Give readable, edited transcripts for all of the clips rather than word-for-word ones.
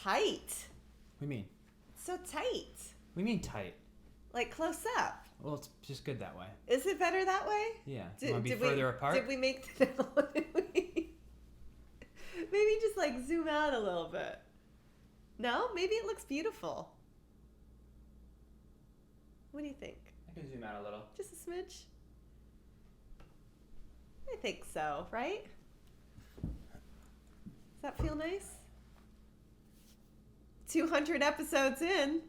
tight. What do you mean? It's so tight. What do you mean tight? Like close up. Well, it's just good that way. Is it better that way? Yeah. You want to be further apart? Did we make maybe just like zoom out a little bit? No? Maybe it looks beautiful. What do you think? I can zoom out a little. Just a smidge? I think so, right? Does that feel nice? 200 episodes in.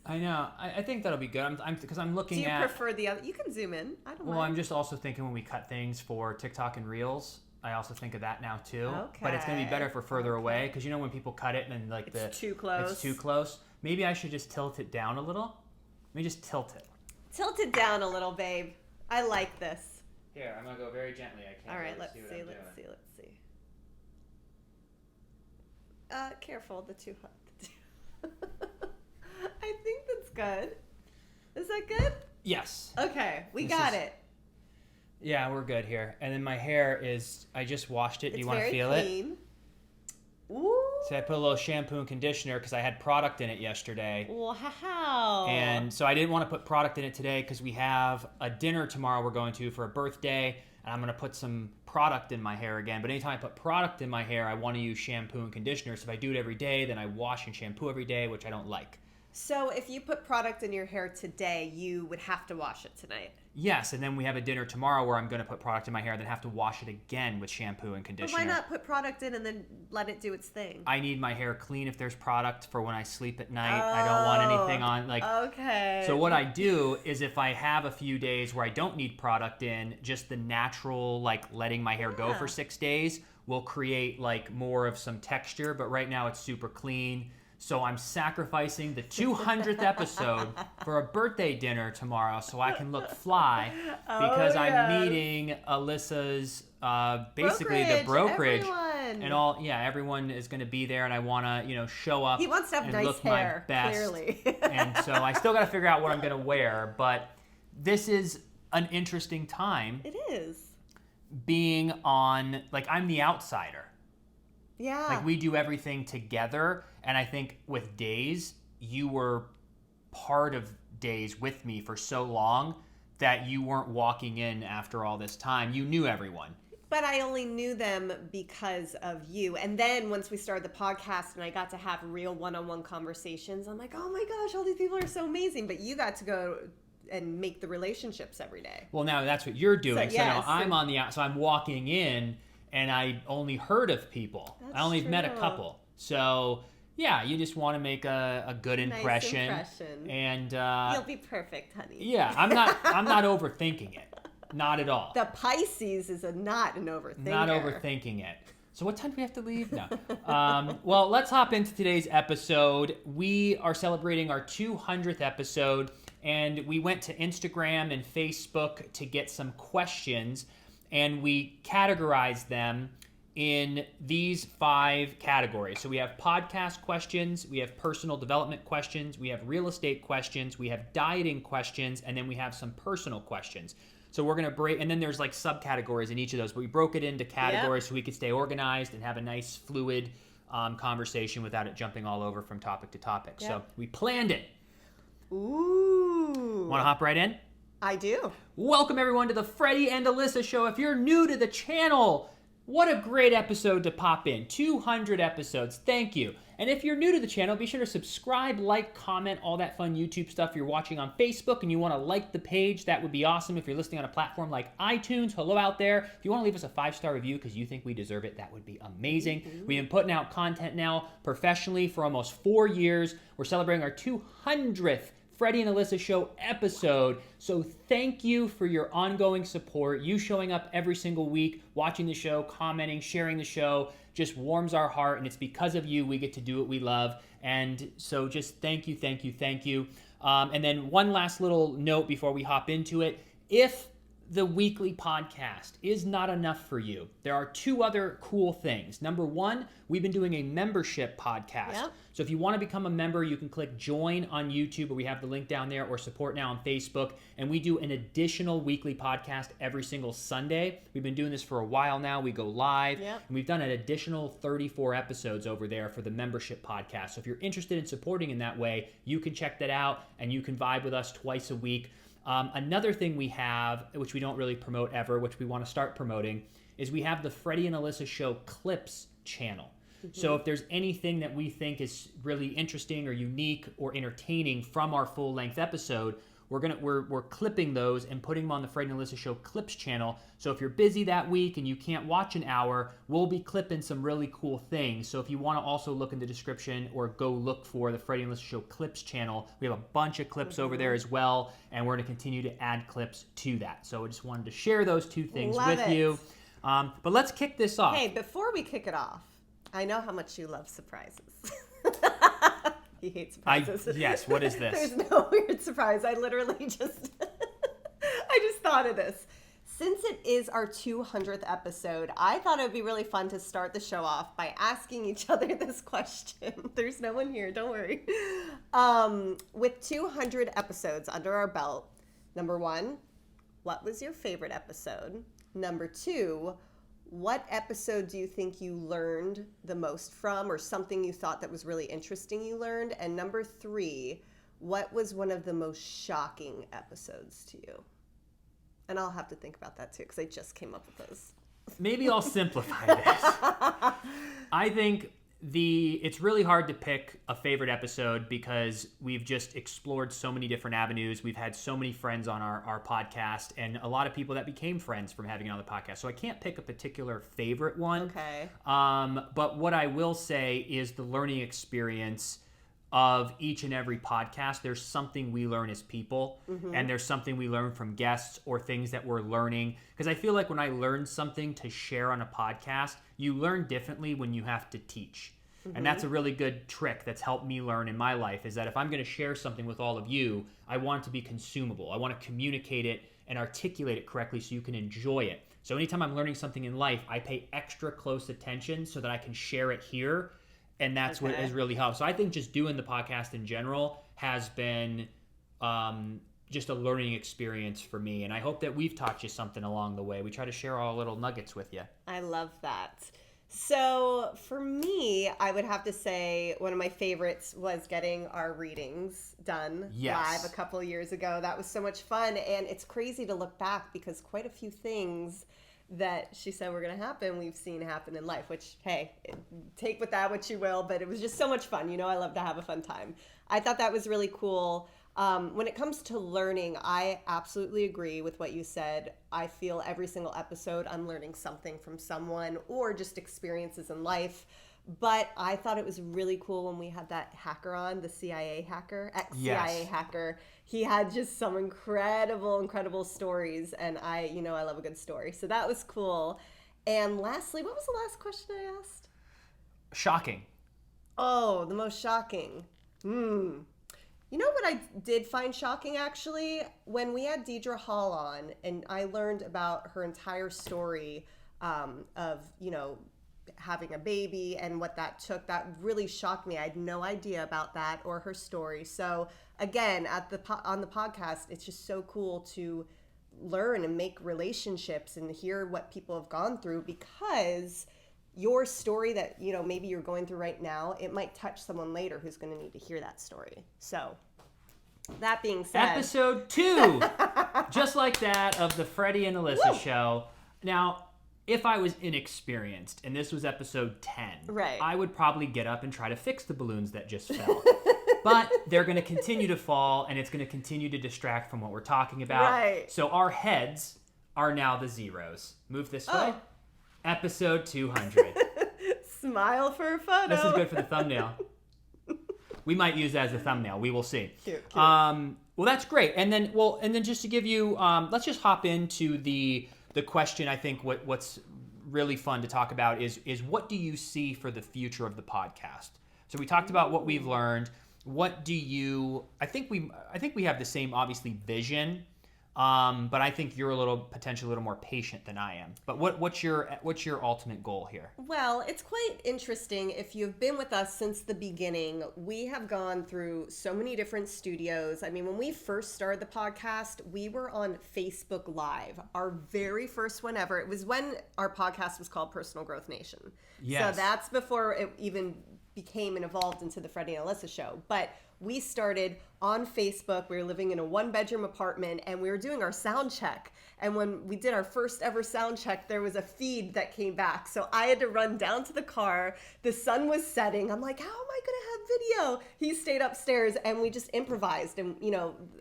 I know. I think that'll be good. Because I'm looking at... Do you prefer the other? You can zoom in. I don't mind. Well, I'm just also thinking when we cut things for TikTok and Reels, I also think of that now too. Okay. But it's going to be better for further away because you know when people cut it and then like it's too close. It's too close. Maybe I should just tilt it down a little. Let me just tilt it. Tilt it down a little, babe. I like this. Here, I'm going to go very gently. I can't All right, really let's see what see. I'm Let's doing. see. Careful, the two. I think that's good. Is that good? Yes. Okay, we This got is- it. Yeah, we're good here. And then my hair is, I just washed it. Do you want to It's feel very it? clean. Ooh. So I put a little shampoo and conditioner because I had product in it yesterday. Wow. And so I didn't want to put product in it today because we have a dinner tomorrow we're going to for a birthday. And I'm going to put some product in my hair again. But anytime I put product in my hair, I want to use shampoo and conditioner. So if I do it every day, then I wash and shampoo every day, which I don't like. So if you put product in your hair today, you would have to wash it tonight. Yes, and then we have a dinner tomorrow where I'm going to put product in my hair, then have to wash it again with shampoo and But conditioner. why not put product in and then let it do its thing? I need my hair clean if there's product for when I sleep at night. I don't want anything on Okay. So what I do is if I have a few days where I don't need product in, just the natural letting my hair go for 6 days will create more of some texture, but right now it's super clean. So I'm sacrificing the 200th episode for a birthday dinner tomorrow so I can look fly because I'm meeting Alyssa's basically the brokerage everyone. and all. Yeah, everyone is going to be there and I want to show up. He wants to have and nice look hair, my best. clearly. And so I still got to figure out what I'm going to wear, but this is an interesting time. It is. Being on I'm the outsider. Yeah. We do everything together. And I think with Days, you were part of Days with me for so long that you weren't walking in after all this time. You knew everyone. But I only knew them because of you. And then once we started the podcast and I got to have real one-on-one conversations, I'm like, oh my gosh, all these people are so amazing. But you got to go and make the relationships every day. Well, now that's what you're doing. So, So now I'm on the outside. So I'm walking in and I only heard of people. That's I only met a true. couple. So... yeah, you just want to make a good impression. Nice impression. And you'll be perfect, honey. yeah, I'm not overthinking it. Not at all. The Pisces is not an overthinker. Not overthinking it. So what time do we have to leave? No. Well, let's hop into today's episode. We are celebrating our 200th episode, and we went to Instagram and Facebook to get some questions, and we categorized them in these 5 categories. So we have podcast questions, we have personal development questions, we have real estate questions, we have dieting questions, and then we have some personal questions. So we're going to break, and then there's subcategories in each of those, but we broke it into categories so we could stay organized and have a nice fluid conversation without it jumping all over from topic to topic. Yep. So we planned it. Ooh. Want to hop right in? I do. Welcome everyone to the Freddie and Alyssa Show. If you're new to the channel, what a great episode to pop in. 200 episodes. Thank you. And if you're new to the channel, be sure to subscribe, like, comment, all that fun YouTube stuff. If you're watching on Facebook and you want to like the page, that would be awesome. If you're listening on a platform like iTunes, hello out there. If you want to leave us a 5-star review because you think we deserve it, that would be amazing. Mm-hmm. We've been putting out content now professionally for almost 4 years. We're celebrating our 200th Freddie and Alyssa Show episode. So thank you for your ongoing support. You showing up every single week, watching the show, commenting, sharing the show, just warms our heart. And it's because of you we get to do what we love. And so just thank you, thank you, thank you. And then one last little note before we hop into it. If the weekly podcast is not enough for you, there are two other cool things. Number one, we've been doing a membership podcast. Yep. So if you want to become a member, you can click join on YouTube, or we have the link down there, or support now on Facebook. And we do an additional weekly podcast every single Sunday. We've been doing this for a while now. We go live. Yep. And we've done an additional 34 episodes over there for the membership podcast. So if you're interested in supporting in that way, you can check that out and you can vibe with us twice a week. Another thing we have, which we don't really promote ever, which we want to start promoting, is we have the Freddie and Alyssa Show Clips channel. So if there's anything that we think is really interesting or unique or entertaining from our full-length episode, we're clipping those and putting them on the Freddie and Alyssa Show Clips channel. So if you're busy that week and you can't watch an hour, we'll be clipping some really cool things. So if you want to also look in the description or go look for the Freddie and Alyssa Show Clips channel, we have a bunch of clips over there as well, and we're going to continue to add clips to that. So I just wanted to share those two things with you. But let's kick this off. Hey, before we kick it off, I know how much you love surprises. He hates surprises. Yes, what is this? There's no weird surprise. I literally just, I just thought of this. Since it is our 200th episode, I thought it would be really fun to start the show off by asking each other this question. There's no one here, don't worry. With 200 episodes under our belt, number one, what was your favorite episode? Number two, what episode do you think you learned the most from, or something you thought that was really interesting you learned? And number three, what was one of the most shocking episodes to you? And I'll have to think about that too, because I just came up with those. Maybe I'll simplify this. I think it's really hard to pick a favorite episode because we've just explored so many different avenues. We've had so many friends on our podcast, and a lot of people that became friends from having it on the podcast. So I can't pick a particular favorite one. Okay. But what I will say is the learning experience of each and every podcast, there's something we learn as people, and there's something we learn from guests or things that we're learning. Because I feel like when I learn something to share on a podcast, you learn differently when you have to teach. And that's a really good trick that's helped me learn in my life, is that if I'm going to share something with all of you, I want it to be consumable. I want to communicate it and articulate it correctly so you can enjoy it. So anytime I'm learning something in life, I pay extra close attention so that I can share it here. And that's what has really helped. So I think just doing the podcast in general has been just a learning experience for me. And I hope that we've taught you something along the way. We try to share all little nuggets with you. I love that. So for me, I would have to say one of my favorites was getting our readings done live a couple of years ago. That was so much fun. And it's crazy to look back because quite a few things that she said were going to happen, we've seen happen in life, which, hey, take with that what you will, but it was just so much fun. You know, I love to have a fun time. I thought that was really cool. When it comes to learning, I absolutely agree with what you said. I feel every single episode I'm learning something from someone or just experiences in life. But I thought it was really cool when we had that hacker on, the CIA hacker, ex-CIA hacker. He had just some incredible stories, and I love a good story. So that was cool. And lastly, what was the last question I asked? Shocking. Oh, the most shocking. You know what I did find shocking, actually? When we had Deidre Hall on, and I learned about her entire story of, having a baby and what that took, that really shocked me. I had no idea about that or her story. So again, on the podcast, it's just so cool to learn and make relationships and hear what people have gone through, because your story that, maybe you're going through right now, it might touch someone later who's going to need to hear that story. So that being said, episode 2, just like that, of the Freddie and Alyssa Show. Now, if I was inexperienced and this was episode 10, right, I would probably get up and try to fix the balloons that just fell. But they're going to continue to fall, and it's going to continue to distract from what we're talking about. Right. So our heads are now the zeros. Move this way. Episode 200. Smile for a photo. This is good for the thumbnail. We might use that as a thumbnail. We will see. Cute. Well, that's great. And then just to give you, let's just hop into the question. I think what's really fun to talk about is what do you see for the future of the podcast? So we talked about what we've learned. What do you? I think we have the same, obviously, vision. But I think you're potentially a little more patient than I am. But what's your ultimate goal here? Well, it's quite interesting. If you've been with us since the beginning, we have gone through so many different studios. I mean, when we first started the podcast, we were on Facebook Live, our very first one ever. It was when our podcast was called Personal Growth Nation. Yes. So that's before it even became and evolved into the Freddie and Alyssa Show. But we started on Facebook. We were living in a 1-bedroom apartment, and we were doing our sound check. And when we did our first ever sound check, there was a feed that came back. So I had to run down to the car. The sun was setting. I'm like, how am I going to have video? He stayed upstairs, and we just improvised. And,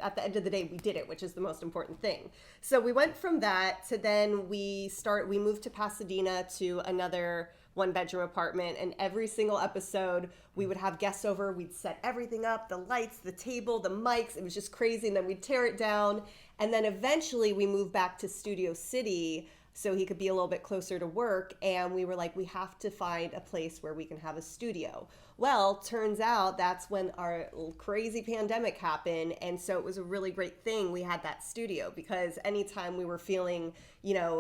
at the end of the day, we did it, which is the most important thing. So we went from that to then we moved to Pasadena to another 1-bedroom apartment, and every single episode we would have guests over. We'd set everything up, the lights, the table, the mics. It was just crazy. And then we'd tear it down. And then eventually we moved back to Studio City so he could be a little bit closer to work. And we were like, we have to find a place where we can have a studio. Well, turns out that's when our crazy pandemic happened. And so it was a really great thing we had that studio, because anytime we were feeling,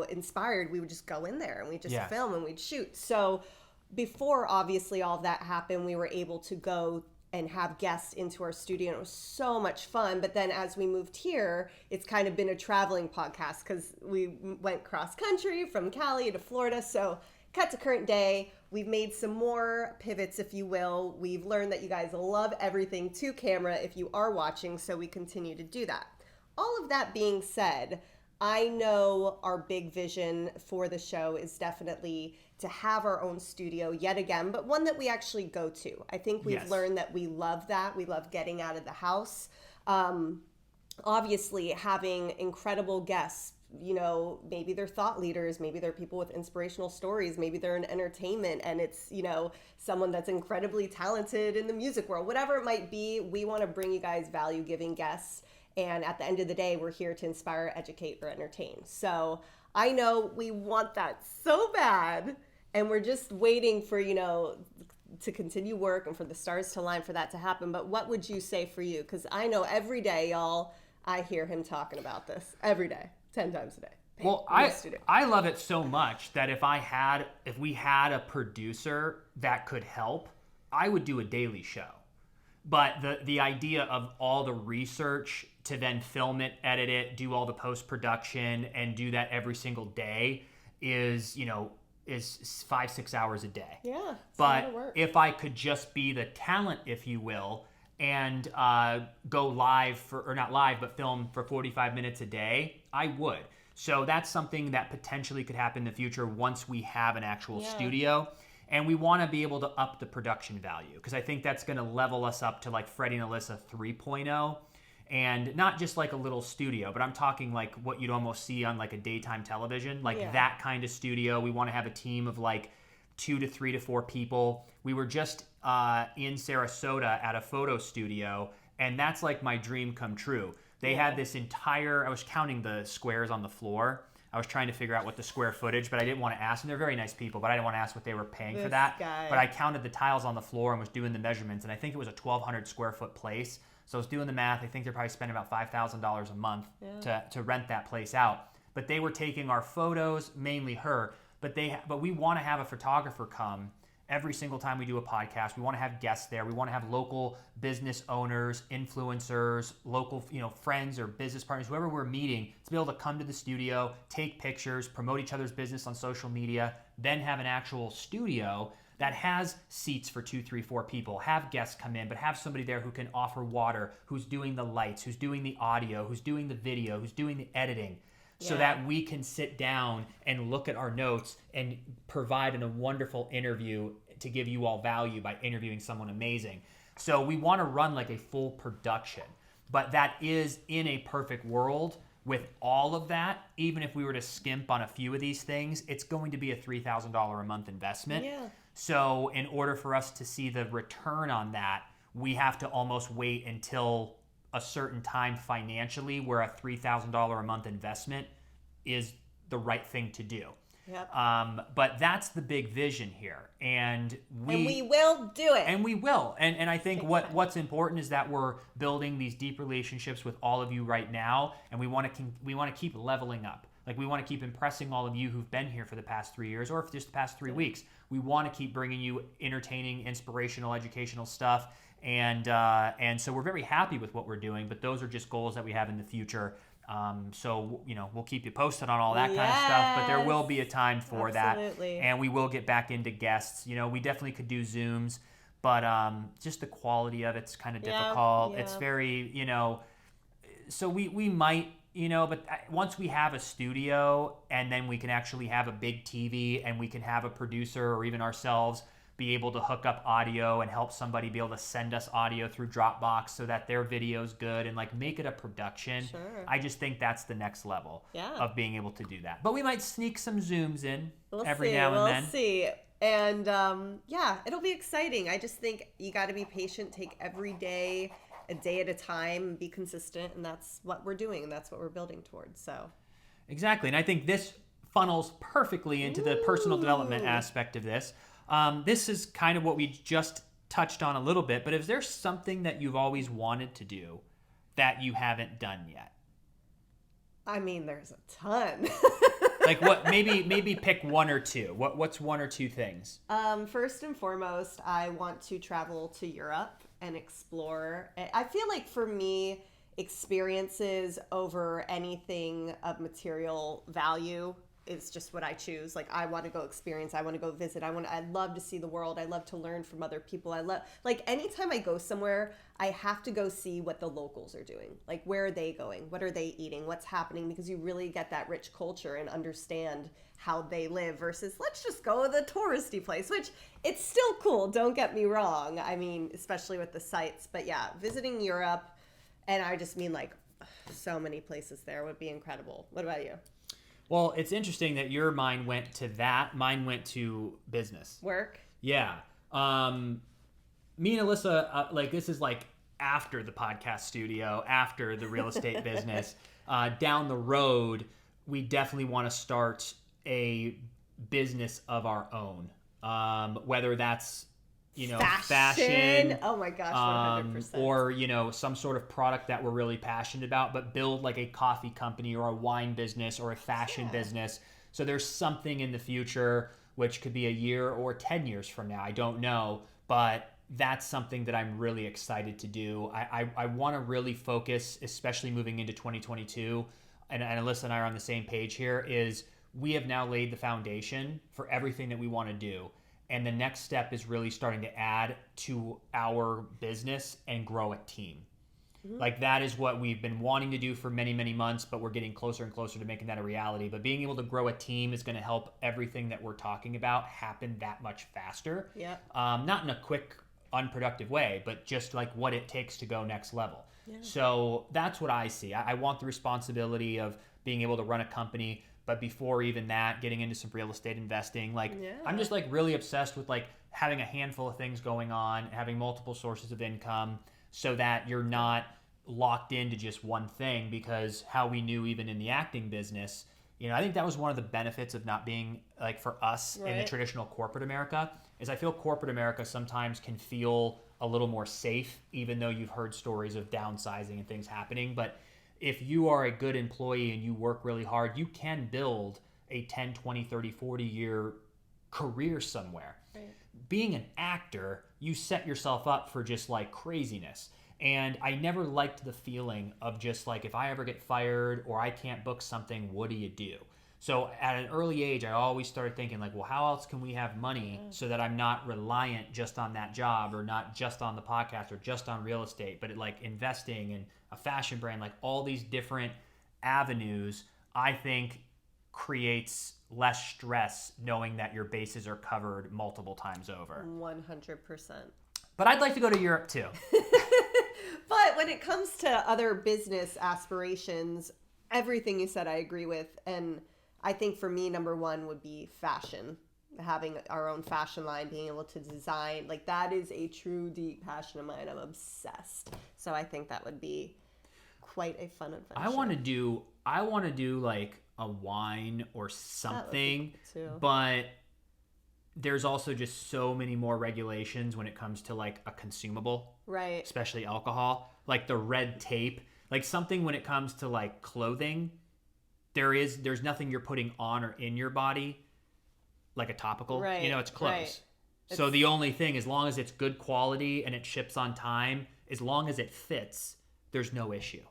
inspired, we would just go in there and we'd just film and we'd shoot. So before obviously all of that happened, we were able to go and have guests into our studio, and it was so much fun. But then as we moved here, it's kind of been a traveling podcast because we went cross country from Cali to Florida. So cut to current day, we've made some more pivots, if you will. We've learned that you guys love everything to camera if you are watching, so we continue to do that. All of that being said, I know our big vision for the show is definitely to have our own studio yet again, but one that we actually go to. I think we've learned that we love that. We love getting out of the house. Obviously, having incredible guests, maybe they're thought leaders, maybe they're people with inspirational stories, maybe they're in entertainment, and it's, someone that's incredibly talented in the music world, whatever it might be. We want to bring you guys value-giving guests. And at the end of the day, we're here to inspire, educate, or entertain. So I know we want that so bad, and we're just waiting for, to continue work and for the stars to align for that to happen. But what would you say for you? Because I know every day, y'all, I hear him talking about this every day, 10 times a day. Well, I love it so much that if we had a producer that could help, I would do a daily show. But the idea of all the research to then film it, edit it, do all the post-production, and do that every single day is 5-6 hours a day. Yeah. But if I could just be the talent, if you will, and go live but film for 45 minutes a day, I would. So that's something that potentially could happen in the future once we have an actual studio. And we want to be able to up the production value, because I think that's going to level us up to like Freddie and Alyssa 3.0. And not just like a little studio, but I'm talking like what you'd almost see on like a daytime television, like that kind of studio. We want to have a team of like 2 to 3 to 4 people. We were just in Sarasota at a photo studio, and that's like my dream come true. They had this I was counting the squares on the floor. I was trying to figure out what the square footage, but I didn't want to ask them. They're very nice people, but I didn't want to ask what they were paying for that. But I counted the tiles on the floor and was doing the measurements, and I think it was a 1,200 square foot place. So I was doing the math. I think they're probably spending about $5,000 a month to rent that place out. But they were taking our photos, mainly her. But we want to have a photographer come every single time we do a podcast. We want to have guests there. We want to have local business owners, influencers, local friends or business partners, whoever we're meeting, to be able to come to the studio, take pictures, promote each other's business on social media, then have an actual studio that has seats for 2, 3, 4 people, have guests come in, but have somebody there who can offer water, who's doing the lights, who's doing the audio, who's doing the video, who's doing the editing, so that we can sit down and look at our notes and provide a wonderful interview to give you all value by interviewing someone amazing. So we want to run like a full production, but that is in a perfect world. With all of that, even if we were to skimp on a few of these things, it's going to be a $3,000 a month investment. Yeah. So in order for us to see the return on that, we have to almost wait until a certain time financially where a $3,000 a month investment is the right thing to do. Yep. But that's the big vision here. And we will do it. And we will. And I think Takes what's important is that we're building these deep relationships with all of you right now, and we want to keep leveling up. Like, we want to keep impressing all of you who've been here for the past 3 years, or just the past 3 weeks. We want to keep bringing you entertaining, inspirational, educational stuff. And so we're very happy with what we're doing, but those are just goals that we have in the future. So, we'll keep you posted on all that kind of stuff, but there will be a time for Absolutely. that. And we will get back into guests. We definitely could do Zooms, but just the quality of it's kind of difficult. Yeah. It's very, so we might, but once we have a studio and then we can actually have a big TV and we can have a producer or even ourselves be able to hook up audio and help somebody be able to send us audio through Dropbox so that their video's good and make it a production. Sure. I just think that's the next level of being able to do that. But we might sneak some Zooms in every now and then. We'll see. And it'll be exciting. I just think you got to be patient, take every day, a day at a time, be consistent, and that's what we're doing, and that's what we're building towards. So exactly. And I think this funnels perfectly into the personal development aspect of this. This is kind of what we just touched on a little bit, but is there something that you've always wanted to do that you haven't done yet? I mean, there's a ton. What? Maybe pick one or two. What's one or two things? First and foremost, I want to travel to Europe and explore. I feel like for me, experiences over anything of material value is just what I choose. I want to go experience. I want to go visit. I love to see the world. I love to learn from other people. I love, anytime I go somewhere, I have to go see what the locals are doing. Where are they going? What are they eating? What's happening? Because you really get that rich culture and understand how they live versus let's just go to the touristy place, which it's still cool. Don't get me wrong. I mean, especially with the sites, but yeah, visiting Europe. And I just mean so many places there would be incredible. What about you? Well, it's interesting that your mind went to that. Mine went to business. Work? Yeah. Me and Alyssa, this is after the podcast studio, after the real estate business. Down the road, we definitely want to start a business of our own. Whether that's fashion. Oh my gosh, 100%. Or, some sort of product that we're really passionate about, but build a coffee company or a wine business or a fashion business. So there's something in the future, which could be a year or 10 years from now. I don't know, but that's something that I'm really excited to do. I want to really focus, especially moving into 2022, and Alyssa and I are on the same page here, is we have now laid the foundation for everything that we want to do. And the next step is really starting to add to our business and grow a team. Mm-hmm. That is what we've been wanting to do for many, many months, but we're getting closer and closer to making that a reality. But being able to grow a team is going to help everything that we're talking about happen that much faster. Yeah. Not in a quick, unproductive way, but just what it takes to go next level. Yeah. So that's what I see. I want the responsibility of being able to run a company. But before even that, getting into some real estate investing, I'm just really obsessed with having a handful of things going on, having multiple sources of income so that you're not locked into just one thing, because how we knew even in the acting business, I think that was one of the benefits of not being for us in the traditional corporate America is I feel corporate America sometimes can feel a little more safe, even though you've heard stories of downsizing and things happening. But if you are a good employee and you work really hard, you can build a 10, 20, 30, 40 year career somewhere. Right. Being an actor, you set yourself up for just craziness. And I never liked the feeling of just if I ever get fired or I can't book something, what do you do? So at an early age, I always started thinking well, how else can we have money so that I'm not reliant just on that job or not just on the podcast or just on real estate, but investing in a fashion brand, all these different avenues, I think creates less stress knowing that your bases are covered multiple times over. 100%. But I'd like to go to Europe too. But when it comes to other business aspirations, everything you said I agree with. And I think for me, number one would be fashion. Having our own fashion line, being able to design, that is a true deep passion of mine. I'm obsessed. So I think that would be quite a fun adventure. I want to do a wine or something, too. but there's also just so many more regulations when it comes to like a consumable, Right. especially alcohol, like the red tape, like something when it comes to like clothing, there's nothing you're putting on or in your body like a topical, Right, it's clothes. right. So the only thing, as long as it's good quality and it ships on time, as long as it fits, there's no issue.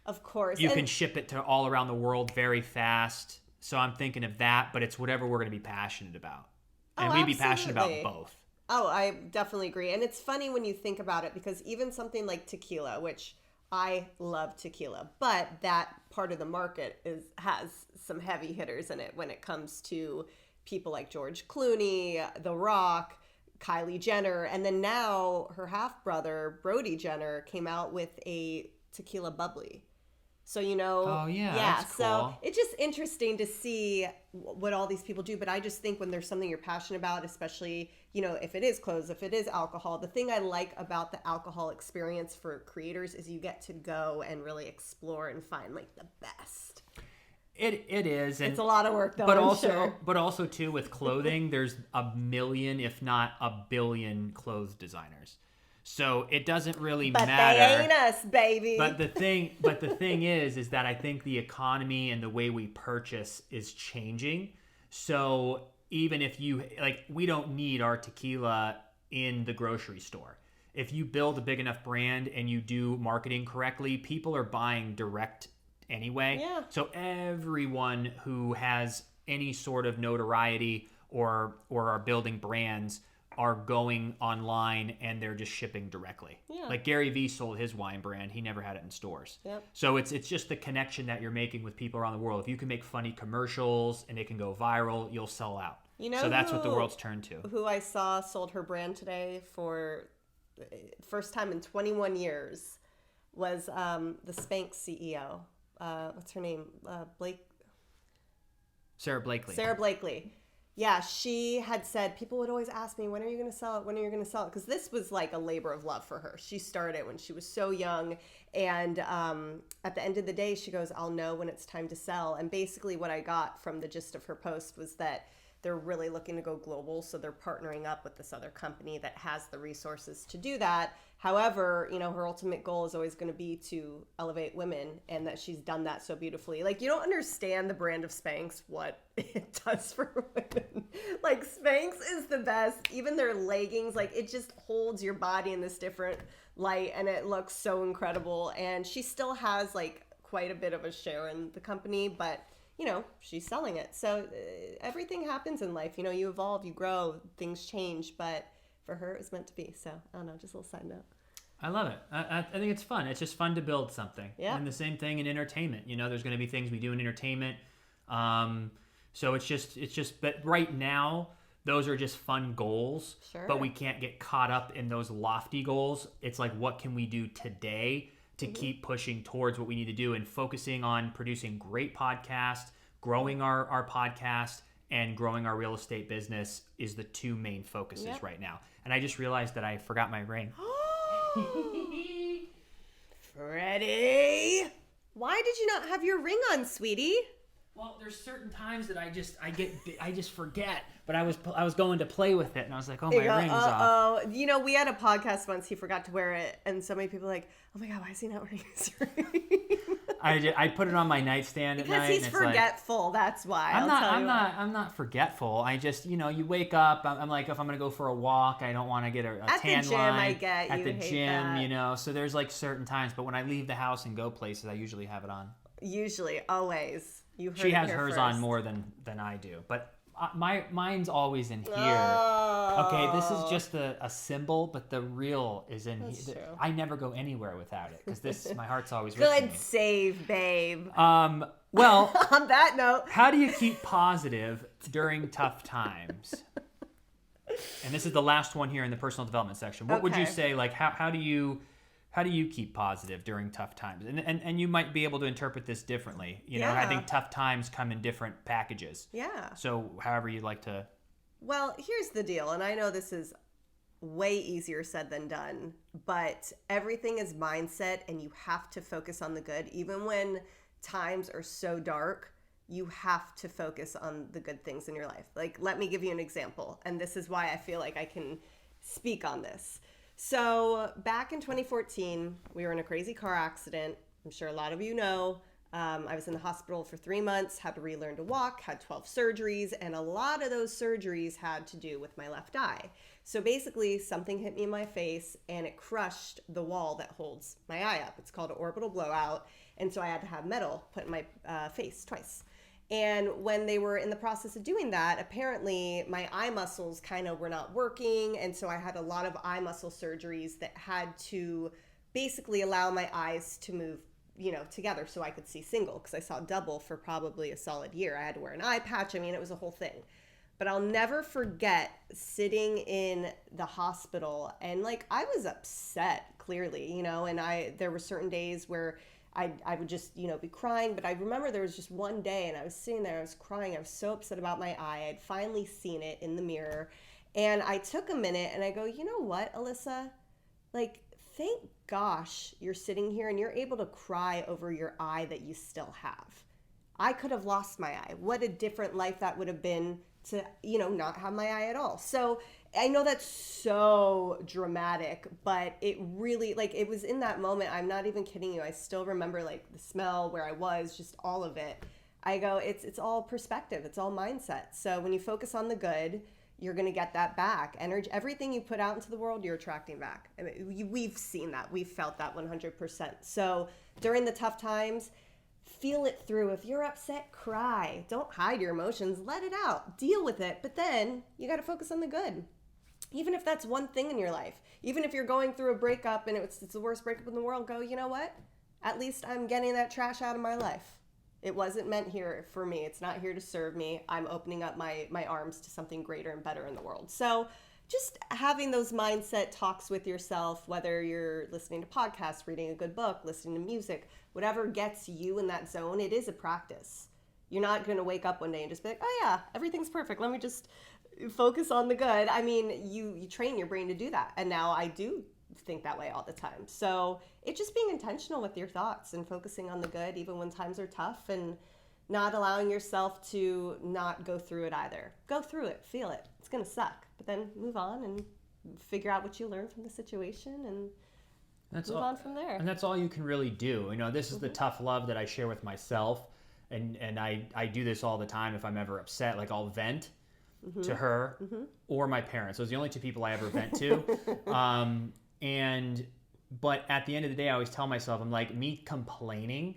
Of course. You can ship it to all around the world very fast. So I'm thinking of that, but it's whatever we're going to be passionate about. And we'd be passionate about both. Oh, I definitely agree. And it's funny when you think about it, because even something like tequila, which I love tequila, but that part of the market has some heavy hitters in it when it comes to people like George Clooney, The Rock, Kylie Jenner, and then now her half-brother, Brody Jenner, came out with a tequila bubbly. So, Oh, yeah, that's cool. So it's just interesting to see what all these people do. But I just think when there's something you're passionate about, especially, if it is clothes, if it is alcohol, the thing I like about the alcohol experience for creators is you get to go and really explore and find like the best. It is. And, it's a lot of work though, but also too with clothing, there's a million, if not a billion clothes designers. So it doesn't really matter. But they ain't us, baby. But the thing is that I think the economy and the way we purchase is changing. So even if we don't need our tequila in the grocery store. If you build a big enough brand and you do marketing correctly, people are buying direct anyway. Yeah. So everyone who has any sort of notoriety or are building brands are going online and they're just shipping directly. Yeah. Like Gary Vee sold his wine brand. He never had it in stores. Yep. So it's just the connection that you're making with people around the world. If you can make funny commercials and it can go viral, you'll sell out. So that's what the world's turned to. Who I saw sold her brand today for first time in 21 years was the Spanx CEO. What's her name? Sarah Blakely. Sarah Blakely. Yeah, she had said, people would always ask me, when are you going to sell it? When are you going to sell it? Because this was like a labor of love for her. She started it when she was so young. And at the end of the day, she goes, I'll know when it's time to sell. And basically what I got from the gist of her post was that they're really looking to go global. So they're partnering up with this other company that has the resources to do that. However, her ultimate goal is always going to be to elevate women, and that she's done that so beautifully. Like, you don't understand the brand of Spanx, what it does for women. Like, Spanx is the best. Even their leggings, like, it just holds your body in this different light, and it looks so incredible. And she still has, like, quite a bit of a share in the company, but she's selling it. So everything happens in life. You evolve, you grow, things change. But for her, it was meant to be. So I don't know, just a little side note. I love it. I think it's fun. It's just fun to build something. Yeah. And the same thing in entertainment. There's going to be things we do in entertainment. So it's just, but right now, those are just fun goals. Sure. But we can't get caught up in those lofty goals. It's like, what can we do today to keep pushing towards what we need to do, and focusing on producing great podcasts, growing our podcast, and growing our real estate business is the two main focuses right now. And I just realized that I forgot my ring. Freddie, why did you not have your ring on, sweetie? Well, there's certain times that I just forget. But I was going to play with it, and I was like, oh, my ring's off. Oh, we had a podcast once. He forgot to wear it, and so many people were like, oh my God, why is he not wearing his ring? I put it on my nightstand at night. Because he's forgetful. That's why. I'm not forgetful. I just, you wake up. I'm like, if I'm gonna go for a walk, I don't want to get a tan line. At the gym, I get at you the hate gym, that. So there's like certain times. But when I leave the house and go places, I usually have it on. Usually, always. You heard she has it here hers first. on more than I do, but mine's always in here. Oh. Okay, this is just a symbol, but the real is in That's here. true. I never go anywhere without it because my heart's always with me. Good save, babe. Well, on that note, how do you keep positive during tough times? And this is the last one here in the personal development section. What would you say? Like, how do you keep positive during tough times? And you might be able to interpret this differently. I think tough times come in different packages. Yeah. So however you'd like to. Well, here's the deal, and I know this is way easier said than done, but everything is mindset, and you have to focus on the good. Even when times are so dark, you have to focus on the good things in your life. Like, let me give you an example. And this is why I feel like I can speak on this. So back in 2014, we were in a crazy car accident. I'm sure a lot of you know. I was in the hospital for 3 months, had to relearn to walk, had 12 surgeries, and a lot of those surgeries had to do with my left eye. So basically, something hit me in my face, and it crushed the wall that holds my eye up. It's called an orbital blowout, and so I had to have metal put in my face twice. And when they were in the process of doing that, apparently my eye muscles kind of were not working, and so I had a lot of eye muscle surgeries that had to basically allow my eyes to move together so I could see single, because I saw double for probably a solid year. I had to wear an eye patch. I mean, it was a whole thing. But I'll never forget sitting in the hospital, and like, I was upset, clearly, and there were certain days where I would just, be crying. But I remember there was just one day, and I was sitting there, I was crying. I was so upset about my eye. I had finally seen it in the mirror, and I took a minute and I go, you know what, Alyssa, like, thank gosh you're sitting here and you're able to cry over your eye that you still have. I could have lost my eye. What a different life that would have been to, not have my eye at all. So I know that's so dramatic, but it really, like, it was in that moment. I'm not even kidding you. I still remember, like, the smell, where I was, just all of it. I go, it's all perspective. It's all mindset. So when you focus on the good, you're going to get that back. Energy, everything you put out into the world, you're attracting back. I mean, we've seen that. We've felt that 100%. So during the tough times, feel it through. If you're upset, cry. Don't hide your emotions. Let it out. Deal with it. But then you got to focus on the good. Even if that's one thing in your life. Even if you're going through a breakup and it's the worst breakup in the world, go, you know what? At least I'm getting that trash out of my life. It wasn't meant here for me. It's not here to serve me. I'm opening up my arms to something greater and better in the world. So just having those mindset talks with yourself, whether you're listening to podcasts, reading a good book, listening to music, whatever gets you in that zone, it is a practice. You're not going to wake up one day and just be like, oh yeah, everything's perfect. Let me just focus on the good. I mean, you train your brain to do that. And now I do think that way all the time. So it's just being intentional with your thoughts and focusing on the good, even when times are tough, and not allowing yourself to not go through it either. Go through it, feel it. It's going to suck, but then move on and figure out what you learned from the situation and move on from there. And that's all you can really do. This is the tough love that I share with myself. And I do this all the time. If I'm ever upset, like, I'll vent to her or my parents. Those are the only two people I ever vent to. But at the end of the day, I always tell myself, I'm like, me complaining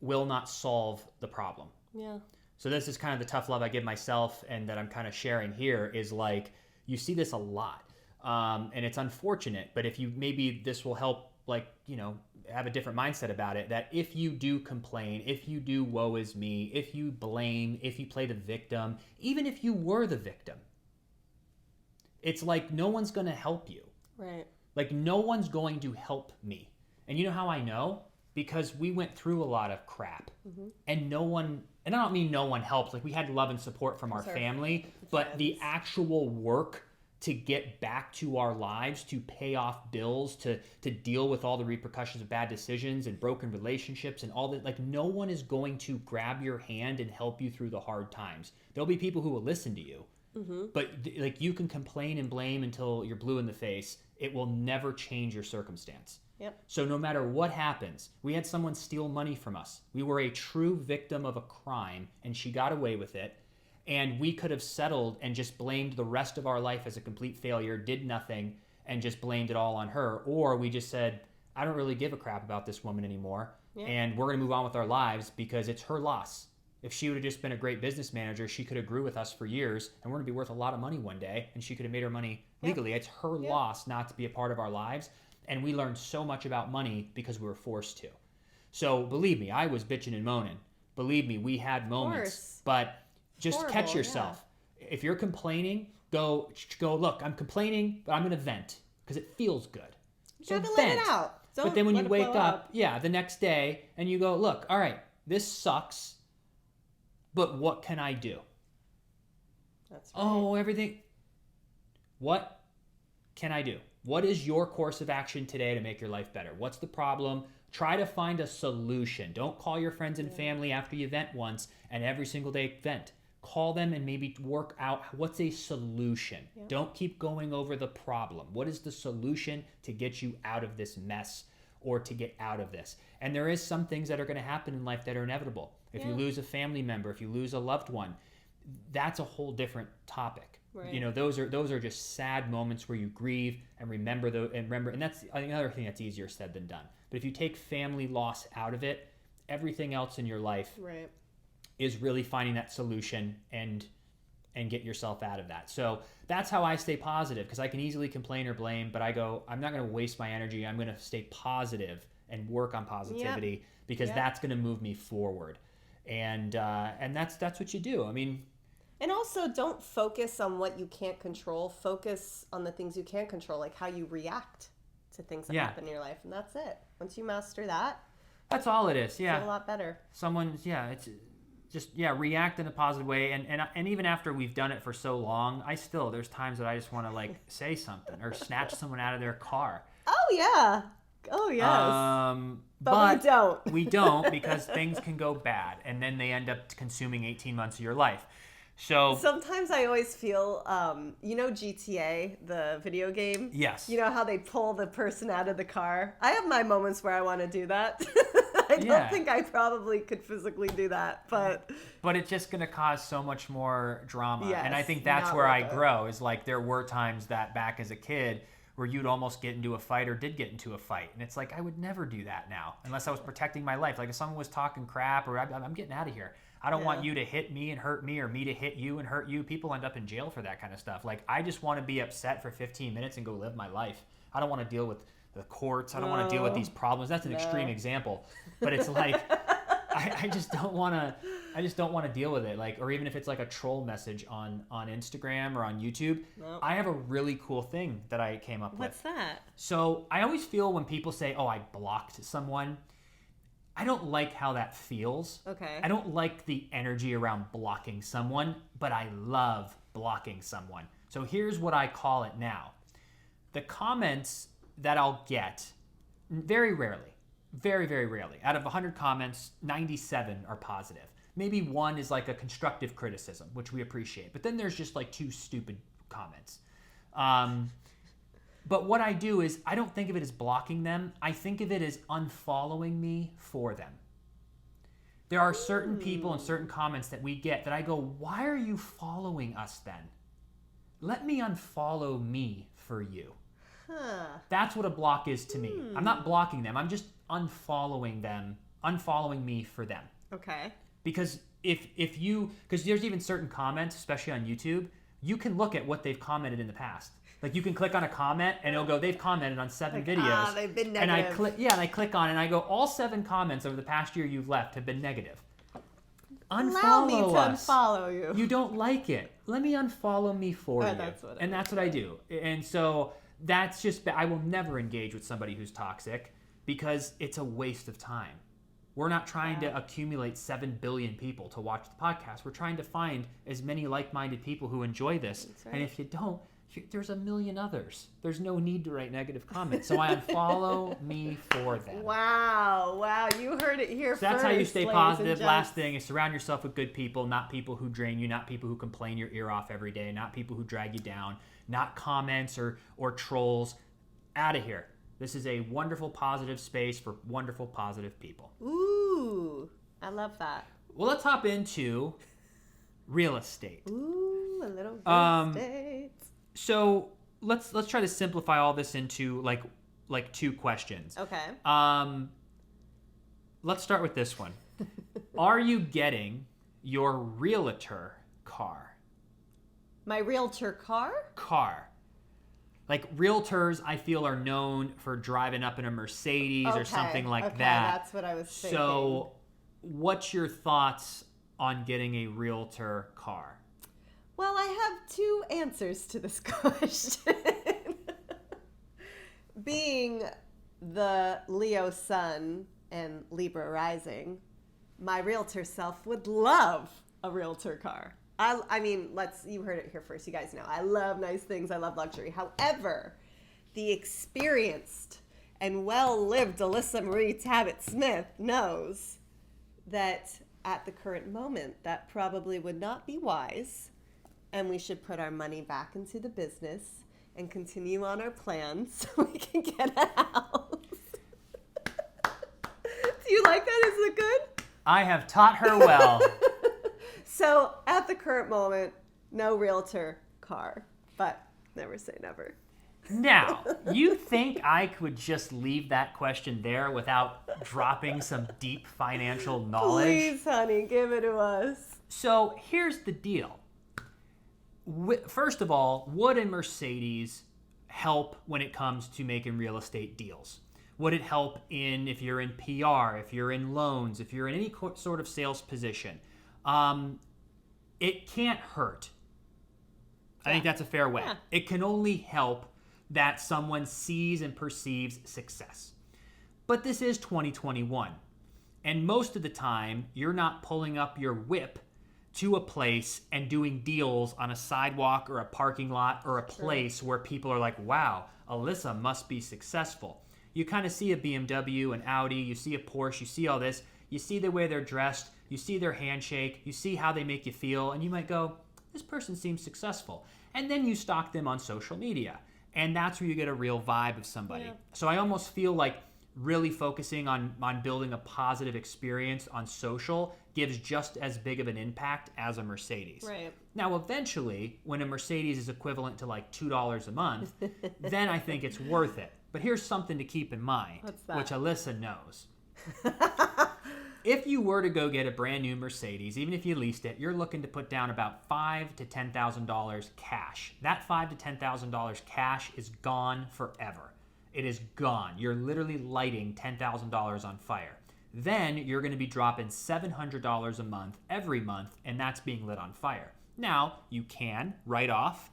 will not solve the problem. Yeah. So this is kind of the tough love I give myself, and that I'm kind of sharing here, is like, you see this a lot. And it's unfortunate, but maybe this will help, like, have a different mindset about it, that if you do complain, if you do woe is me, if you blame, if you play the victim, even if you were the victim, it's like, no one's going to help you. Right. Like, no one's going to help me. And you know how I know? Because we went through a lot of crap, and I don't mean no one helped. Like, we had love and support from our family, but the actual work to get back to our lives, to pay off bills, to deal with all the repercussions of bad decisions and broken relationships and all that, like, no one is going to grab your hand and help you through the hard times. There'll be people who will listen to you, but like, you can complain and blame until you're blue in the face. It will never change your circumstance. Yep. So no matter what happens, we had someone steal money from us. We were a true victim of a crime, and she got away with it. And we could have settled and just blamed the rest of our life as a complete failure, did nothing, and just blamed it all on her. Or we just said, I don't really give a crap about this woman anymore, and we're going to move on with our lives because it's her loss. If she would have just been a great business manager, she could have grew with us for years, and we're going to be worth a lot of money one day, and she could have made her money legally. It's her loss not to be a part of our lives. And we learned so much about money because we were forced to. So believe me, I was bitching and moaning. Believe me, we had moments. But just catch yourself. Yeah. If you're complaining, go, look, I'm complaining, but I'm going to vent because it feels good. You gotta let it out. But then when you wake up, the next day, and you go, look, all right, this sucks, but what can I do? That's right. Oh, everything. What can I do? What is your course of action today to make your life better? What's the problem? Try to find a solution. Don't call your friends and family after you vent once and every single day vent. Call them and maybe work out what's a solution. Yeah. Don't keep going over the problem. What is the solution to get you out of this mess or to get out of this? And there is some things that are going to happen in life that are inevitable. If you lose a family member, if you lose a loved one, that's a whole different topic. Right. You know, those are just sad moments where you grieve and remember, and that's another thing that's easier said than done. But if you take family loss out of it, everything else in your life is really finding that solution and get yourself out of that. So that's how I stay positive, because I can easily complain or blame, but I go, I'm not going to waste my energy. I'm going to stay positive and work on positivity because that's going to move me forward. And that's what you do. I mean, and also don't focus on what you can't control. Focus on the things you can control, like how you react to things that happen in your life. And that's it. Once you master that, that's all it is. Yeah. Feel a lot better. It's just, react in a positive way. And even after we've done it for so long, there's times that I just want to like say something or snatch someone out of their car. Oh yeah. Oh yes. But we don't. We don't, because things can go bad and then they end up consuming 18 months of your life. So sometimes I always feel, GTA, the video game? Yes. You know how they pull the person out of the car? I have my moments where I want to do that. I don't think I probably could physically do that, but it's just going to cause so much more drama. Yes, and I think that's where I grow, is like there were times that back as a kid where you'd almost get into a fight or did get into a fight. And it's like, I would never do that now unless I was protecting my life. Like if someone was talking crap or I'm getting out of here. I don't want you to hit me and hurt me, or me to hit you and hurt you. People end up in jail for that kind of stuff. Like, I just want to be upset for 15 minutes and go live my life. I don't want to deal with the courts. I don't want to deal with these problems. That's an extreme example. But it's like, I just don't want to deal with it. Like, or even if it's like a troll message on Instagram or on YouTube, I have a really cool thing that I came up with. What's that? So I always feel when people say, oh, I blocked someone, I don't like how that feels. Okay. I don't like the energy around blocking someone, but I love blocking someone. So here's what I call it now. The comments that I'll get, very rarely, very, very rarely, out of 100 comments, 97 are positive. Maybe one is like a constructive criticism, which we appreciate. But then there's just like 2 stupid comments. But what I do is I don't think of it as blocking them. I think of it as unfollowing me for them. There are certain people and certain comments that we get that I go, why are you following us then? Let me unfollow me for you. That's what a block is to me. I'm not blocking them. I'm just unfollowing them, unfollowing me for them. Okay. Because because there's even certain comments, especially on YouTube, you can look at what they've commented in the past. Like you can click on a comment and it'll go, they've commented on 7 videos. They've been negative. And I click on it and I go, all 7 comments over the past year you've left have been negative. Allow me to unfollow you. You don't like it. Let me unfollow me for you. That's what I do. And so that's just, I will never engage with somebody who's toxic because it's a waste of time. We're not trying to accumulate 7 billion people to watch the podcast. We're trying to find as many like-minded people who enjoy this. That's right. And if you don't, there's a million others. There's no need to write negative comments. So I unfollow me for them. Wow. You heard it here first. That's how you stay positive. Last thing is surround yourself with good people, not people who drain you, not people who complain your ear off every day, not people who drag you down, not comments or trolls. Out of here. This is a wonderful, positive space for wonderful, positive people. Ooh, I love that. Well, let's hop into real estate. Ooh, a little real estate. So let's try to simplify all this into like 2 questions. Okay. Let's start with this one. Are you getting your realtor car? My realtor car? Car. Like realtors, I feel, are known for driving up in a Mercedes or something like that. That's what I was thinking. So what's your thoughts on getting a realtor car? Well, I have 2 answers to this question. Being the Leo sun and Libra rising, my realtor self would love a realtor car. I mean, you heard it here first. You guys know I love nice things. I love luxury. However, the experienced and well-lived Alyssa Marie Tabbitt Smith knows that at the current moment, that probably would not be wise, and we should put our money back into the business and continue on our plans so we can get a house. Do you like that? Is it good? I have taught her well. So at the current moment, no realtor car, but never say never. Now, you think I could just leave that question there without dropping some deep financial knowledge? Please, honey, give it to us. So here's the deal. First of all, would a Mercedes help when it comes to making real estate deals? Would it help if you're in PR, if you're in loans, if you're in any sort of sales position? It can't hurt. I think that's a fair way. Yeah. It can only help that someone sees and perceives success. But this is 2021. And most of the time, you're not pulling up your whip to a place and doing deals on a sidewalk or a parking lot or a place where people are like, wow, Alyssa must be successful. You kind of see a BMW, an Audi, you see a Porsche, you see all this, you see the way they're dressed, you see their handshake, you see how they make you feel, and you might go, this person seems successful. And then you stalk them on social media. And that's where you get a real vibe of somebody. Yeah. So I almost feel like really focusing on building a positive experience on social gives just as big of an impact as a Mercedes. Right. Now, eventually, when a Mercedes is equivalent to like $2 a month, then I think it's worth it. But here's something to keep in mind, which Alyssa knows. If you were to go get a brand new Mercedes, even if you leased it, you're looking to put down about $5,000 to $10,000 cash. That $5,000 to $10,000 cash is gone forever. It is gone. You're literally lighting $10,000 on fire. Then you're going to be dropping $700 a month every month, and that's being lit on fire. Now, you can write off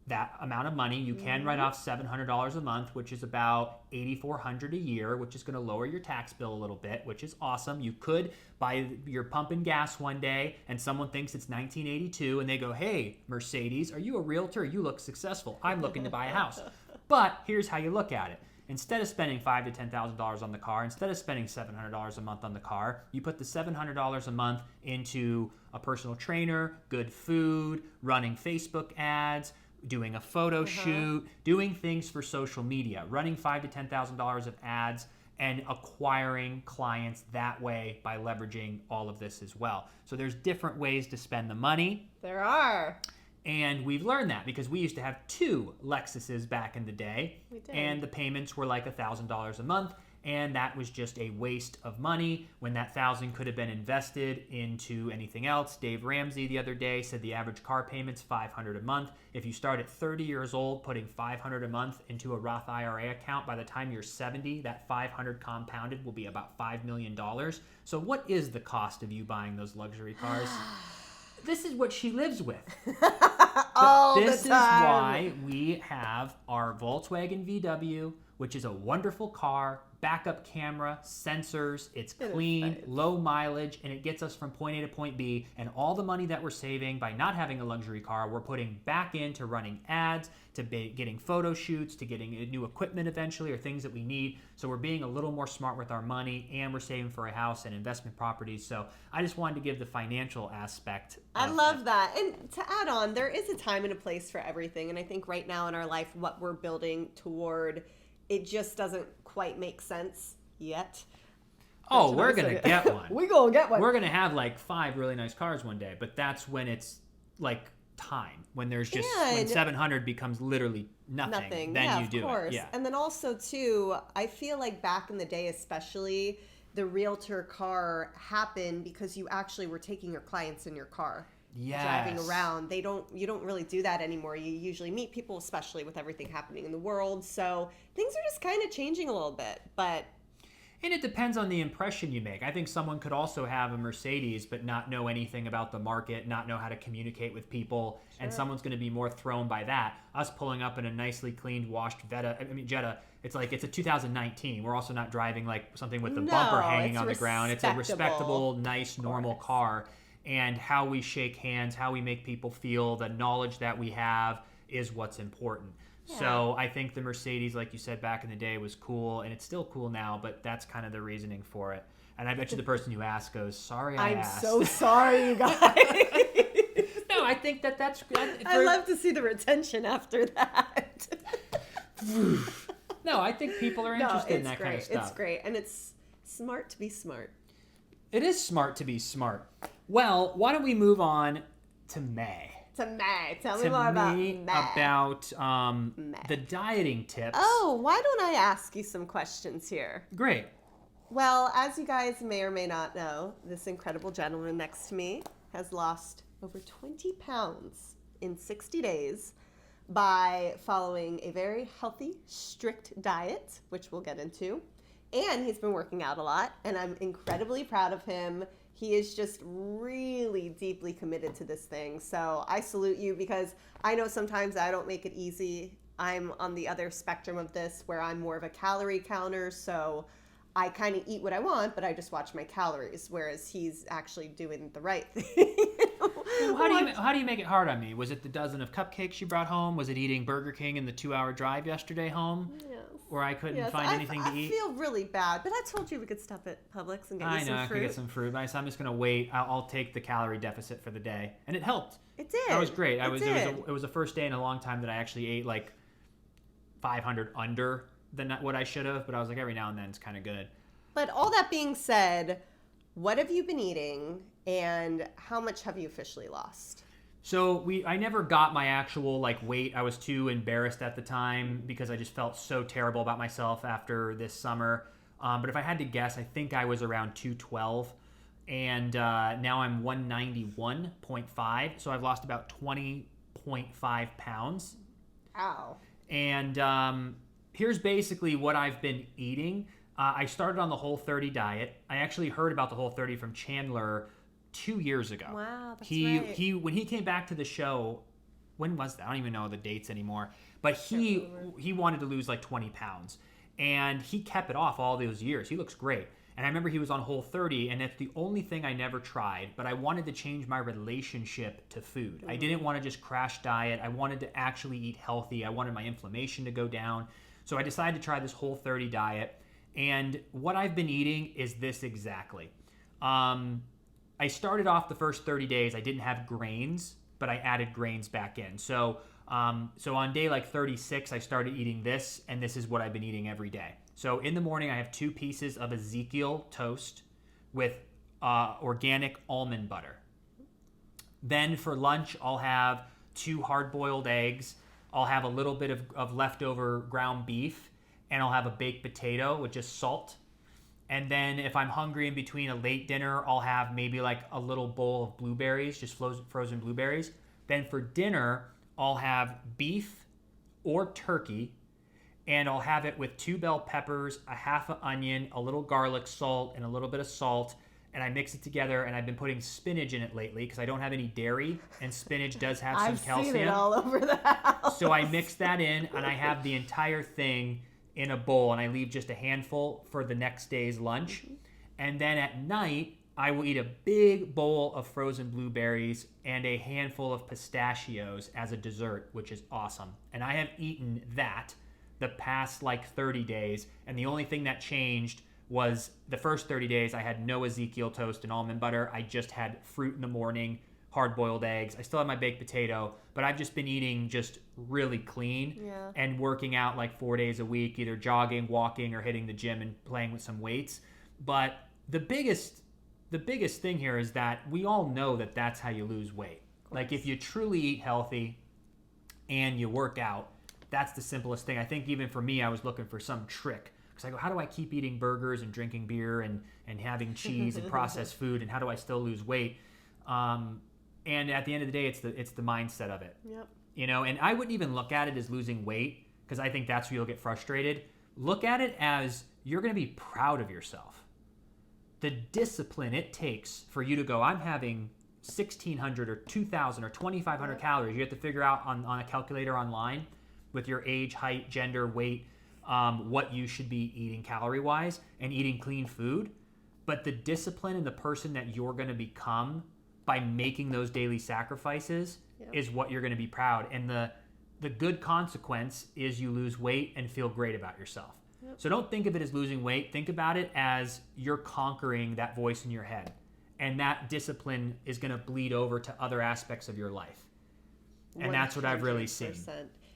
that amount of money. You can write off $700 a month, which is about $8,400 a year, which is going to lower your tax bill a little bit, which is awesome. You could buy your pumping gas one day and someone thinks it's 1982 and they go, hey, Mercedes, are you a realtor? You look successful. I'm looking to buy a house. But here's how you look at it. Instead of spending $5,000 to $10,000 on the car, instead of spending $700 a month on the car, you put the $700 a month into a personal trainer, good food, running Facebook ads, doing a photo shoot, doing things for social media, running $5,000 to $10,000 of ads, and acquiring clients that way by leveraging all of this as well. So there's different ways to spend the money. There are. And we've learned that because we used to have 2 Lexuses back in the day. We did. And the payments were like $1,000 a month. And that was just a waste of money when that $1,000 could have been invested into anything else. Dave Ramsey the other day said the average car payment's $500 a month. If you start at 30 years old, putting $500 a month into a Roth IRA account, by the time you're 70, that $500 compounded will be about $5 million. So what is the cost of you buying those luxury cars? This is what she lives with. This is why we have our Volkswagen VW, which is a wonderful car, backup camera, sensors, it's clean, low mileage, and it gets us from point A to point B. And all the money that we're saving by not having a luxury car, we're putting back into running ads, to getting photo shoots, to getting new equipment eventually, or things that we need. So we're being a little more smart with our money, and we're saving for a house and investment properties. So I just wanted to give the financial aspect. I love that. And to add on, there is a time and a place for everything. And I think right now in our life, what we're building toward, it just doesn't quite make sense yet. Oh, we're going to get one. We're going to get one. We're going to have like 5 really nice cars one day, but that's when it's like time, when there's just, when 700 becomes literally nothing. Then you do it. Yeah. And then also too, I feel like back in the day, especially, the realtor car happened because you actually were taking your clients in your car. Yes. Driving around. You don't really do that anymore. You usually meet people, especially with everything happening in the world. So things are just kind of changing a little bit, and it depends on the impression you make. I think someone could also have a Mercedes but not know anything about the market, not know how to communicate with people, and someone's going to be more thrown by that. Us pulling up in a nicely cleaned, washed Jetta, it's like it's a 2019. We're also not driving like something with the bumper hanging on the ground. It's a respectable, nice, normal car. And how we shake hands, how we make people feel, the knowledge that we have is what's important. Yeah. So I think the Mercedes, like you said back in the day, was cool, and it's still cool now, but that's kind of the reasoning for it. And I bet you the person who asked goes, sorry I asked. I'm so sorry, you guys. No, I think that's good. I love to see the retention after that. No, I think people are interested in that kind of stuff. It's great, and it's smart to be smart. It is smart to be smart. Well, why don't we move on to May? To May. Tell me more about May. About the dieting tips. Oh, why don't I ask you some questions here? Great. Well, as you guys may or may not know, this incredible gentleman next to me has lost over 20 pounds in 60 days by following a very healthy, strict diet, which we'll get into. And he's been working out a lot, and I'm incredibly proud of him. He is just really deeply committed to this thing. So I salute you, because I know sometimes I don't make it easy. I'm on the other spectrum of this, where I'm more of a calorie counter. So I kind of eat what I want, but I just watch my calories, whereas he's actually doing the right thing. Well, how do you make it hard on me? Was it the dozen of cupcakes you brought home? Was it eating Burger King in the 2-hour drive yesterday home? Yes. Where I couldn't find anything to eat? I feel really bad, but I told you we could stop at Publix and get you some fruit. I know, I could get some fruit, but I'm just going to wait. I'll take the calorie deficit for the day. And it helped. It did. That was great. It was the first day in a long time that I actually ate like 500 under than what I should have, but I was like, every now and then it's kind of good. But all that being said, what have you been eating, and how much have you officially lost? So I never got my actual weight. I was too embarrassed at the time because I just felt so terrible about myself after this summer. But if I had to guess, I think I was around 212, and now I'm 191.5. So I've lost about 20.5 pounds. Ow. And here's basically what I've been eating. I started on the Whole30 Diet. I actually heard about the Whole30 from Chandler 2 years ago. Wow, that's right. When he came back to the show, when was that? I don't even know the dates anymore. But he wanted to lose 20 pounds. And he kept it off all those years. He looks great. And I remember he was on Whole30, and it's the only thing I never tried. But I wanted to change my relationship to food. I didn't want to just crash diet. I wanted to actually eat healthy. I wanted my inflammation to go down. So I decided to try this Whole30 diet. And what I've been eating is this exactly. I started off the first 30 days, I didn't have grains, but I added grains back in. So on day 36, I started eating this, and this is what I've been eating every day. So in the morning, I have 2 pieces of Ezekiel toast with organic almond butter. Then for lunch, I'll have 2 hard-boiled eggs. I'll have a little bit of leftover ground beef, and I'll have a baked potato with just salt. And then if I'm hungry in between a late dinner, I'll have maybe a little bowl of blueberries, just frozen blueberries. Then for dinner, I'll have beef or turkey, and I'll have it with 2 bell peppers, a half an onion, a little garlic salt, and a little bit of salt. And I mix it together, and I've been putting spinach in it lately because I don't have any dairy, and spinach does have some calcium. I've seen it all over the house. So I mix that in, and I have the entire thing in a bowl, and I leave just a handful for the next day's lunch. And then at night, I will eat a big bowl of frozen blueberries and a handful of pistachios as a dessert, which is awesome. And I have eaten that the past 30 days, and the only thing that changed was the first 30 days I had no Ezekiel toast and almond butter. I just had fruit in the morning, hard-boiled eggs. I still have my baked potato, but I've just been eating just really clean and working out 4 days a week, either jogging, walking, or hitting the gym and playing with some weights. But the biggest thing here is that we all know that that's how you lose weight. If you truly eat healthy and you work out, that's the simplest thing. I think even for me, I was looking for some trick. Because I go, how do I keep eating burgers and drinking beer and having cheese and processed food, and how do I still lose weight? And at the end of the day, it's the mindset of it. Yep. And I wouldn't even look at it as losing weight, because I think that's where you'll get frustrated. Look at it as you're going to be proud of yourself. The discipline it takes for you to go, I'm having 1,600 or 2,000 or 2,500 calories. You have to figure out on a calculator online with your age, height, gender, weight, what you should be eating calorie-wise and eating clean food. But the discipline and the person that you're going to become by making those daily sacrifices is what you're going to be proud. And the good consequence is you lose weight and feel great about yourself. Yep. So don't think of it as losing weight. Think about it as you're conquering that voice in your head. And that discipline is going to bleed over to other aspects of your life. And that's what I've really seen.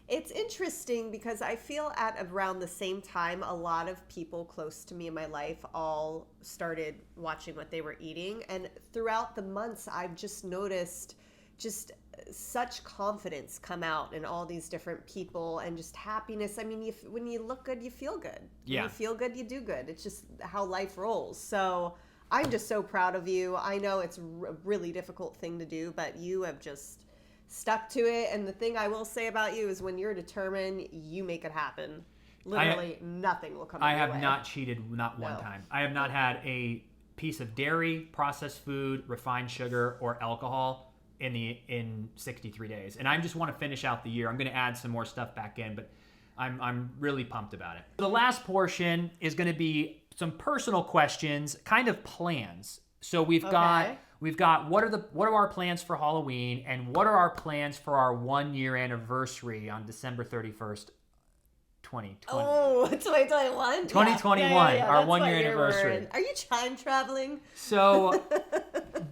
It's interesting because I feel at around the same time, a lot of people close to me in my life all started watching what they were eating. And throughout the months, I've just noticed just such confidence come out in all these different people and just happiness. I mean, when you look good, you feel good. When you feel good, you do good. It's just how life rolls. So I'm just so proud of you. I know it's a really difficult thing to do, but you have just stuck to it. And the thing I will say about you is when you're determined, you make it happen. Literally nothing will come your way. I have not cheated, not one time. I have not had a piece of dairy, processed food, refined sugar, or alcohol in 63 days. And I just want to finish out the year. I'm going to add some more stuff back in, but I'm really pumped about it. The last portion is going to be some personal questions, kind of plans. So we've got what are our plans for Halloween, and what are our plans for our 1 year anniversary on December 31st, 2020. Oh, 2021? 2021, our 1 year anniversary. Are you time traveling? So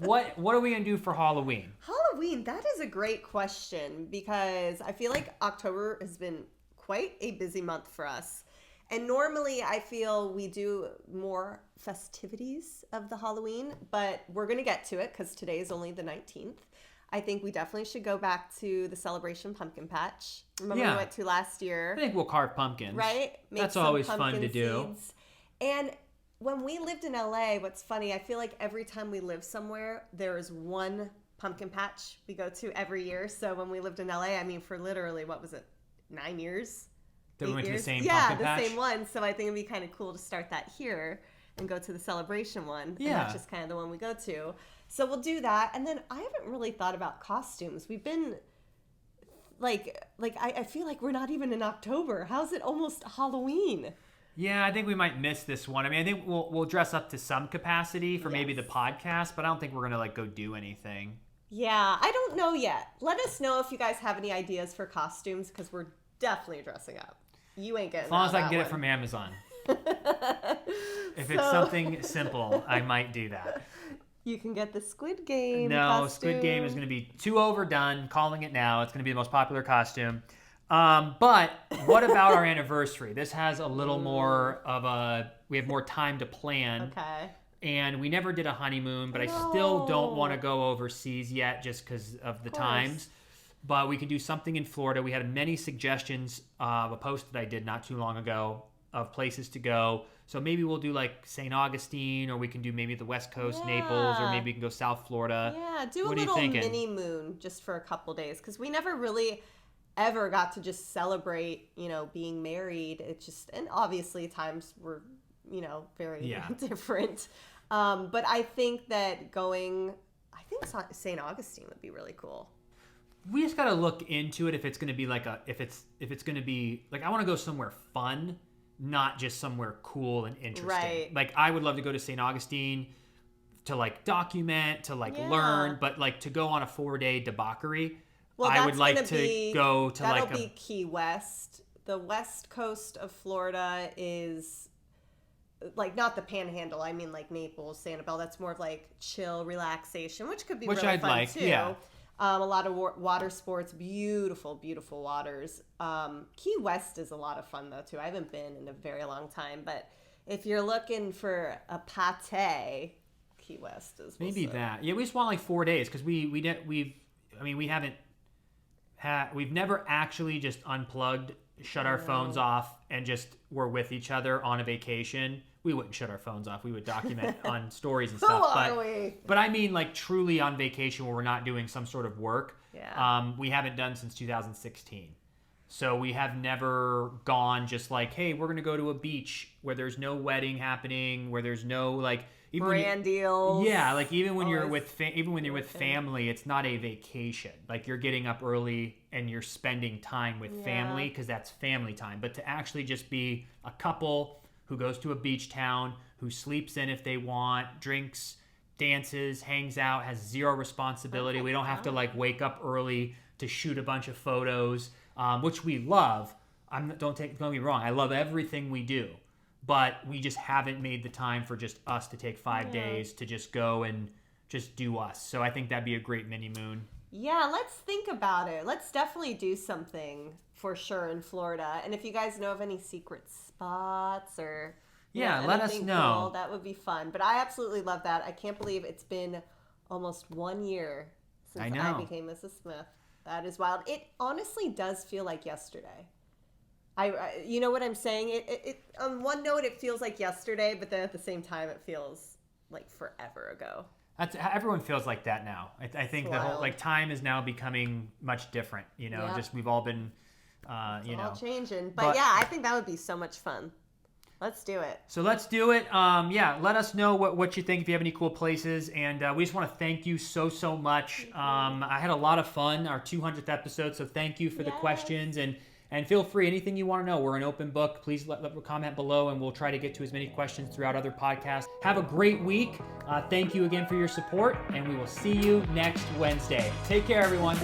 what are we going to do for Halloween? Halloween, that is a great question because I feel like October has been quite a busy month for us. And normally I feel we do more festivities of the Halloween, but we're going to get to it because today is only the 19th. I think we definitely should go back to the Celebration Pumpkin Patch. Remember we went to last year? I think we'll carve pumpkins. Right? That's always fun to do. Seeds. And when we lived in LA, what's funny, I feel like every time we live somewhere, there is one pumpkin patch we go to every year. So when we lived in LA, I mean, for literally, 9 years? That we went to the same pumpkin patch? Yeah, the same one. So I think it'd be kind of cool to start that here and go to the Celebration one. Yeah. And that's just kind of the one we go to. So we'll do that. And then I haven't really thought about costumes. We've been I feel like we're not even in October. How's it almost Halloween? Yeah, I think we might miss this one. I mean, I think we'll dress up to some capacity for maybe the podcast, but I don't think we're going to go do anything. Yeah, I don't know yet. Let us know if you guys have any ideas for costumes because we're definitely dressing up. You ain't getting as long as I can get one. it from Amazon. If it's something simple, I might do that. You can get the Squid Game No, costume. Squid Game is going to be too overdone. Calling it now. It's going to be the most popular costume. But what about our anniversary? This has a little more of we have more time to plan. Okay. And we never did a honeymoon, but I still don't want to go overseas yet just because of the times. But we can do something in Florida. We had many suggestions of a post that I did not too long ago of places to go. So maybe we'll do St. Augustine, or we can do maybe the West Coast, Naples, or maybe we can go South Florida. Yeah, do a little mini moon just for a couple days because we never really ever got to just celebrate, being married. It's just, and obviously times were, very different. But I think that St. Augustine would be really cool. We just got to look into it if it's going to be if it's going to be I want to go somewhere fun, not just somewhere cool and interesting. Right. I would love to go to St. Augustine to document, to learn, but to go on a 4-day debauchery. Well, I would like to go to that'll be Key West. The west coast of Florida is not the Panhandle. I mean Naples, Sanibel. That's more of chill relaxation, which could be really fun too. Yeah. A lot of water sports, beautiful, beautiful waters. Key West is a lot of fun though too. I haven't been in a very long time, but if you're looking for a pate, Key West is maybe that. Yeah, we just want 4 days because we've never actually just unplugged, shut our phones off, and just were with each other on a vacation. We wouldn't shut our phones off. We would document on stories and stuff. But I mean truly on vacation where we're not doing some sort of work. Yeah. We haven't done since 2016. So we have never gone just hey, we're going to go to a beach where there's no wedding happening, where there's no even brand deals. Yeah, even when you're with family, it's not a vacation. You're getting up early and you're spending time with family because that's family time. But to actually just be a couple who goes to a beach town, who sleeps in if they want, drinks, dances, hangs out, has zero responsibility. We don't have to wake up early to shoot a bunch of photos, which we love. Don't get me wrong, I love everything we do, but we just haven't made the time for just us to take 5 days to just go and just do us. So I think that'd be a great mini moon. Yeah, let's think about it. Let's definitely do something for sure in Florida. And if you guys know of any secret spots or let us know. cool, that would be fun. But I absolutely love that. I can't believe it's been almost 1 year since I became Mrs. Smith. That is wild. It honestly does feel like yesterday. I you know what I'm saying? It on one note it feels like yesterday, but then at the same time it feels like forever ago. Everyone feels like that now. I think the whole time is now becoming much different. Just we've all been all changing. But yeah, I think that would be so much fun. Let's do it. So let's do it. Let us know what you think, if you have any cool places. And we just want to thank you so much. I had a lot of fun, our 200th episode. So thank you for the questions. And feel free, anything you want to know. We're an open book. Please let comment below, and we'll try to get to as many questions throughout other podcasts. Have a great week. Thank you again for your support, and we will see you next Wednesday. Take care, everyone.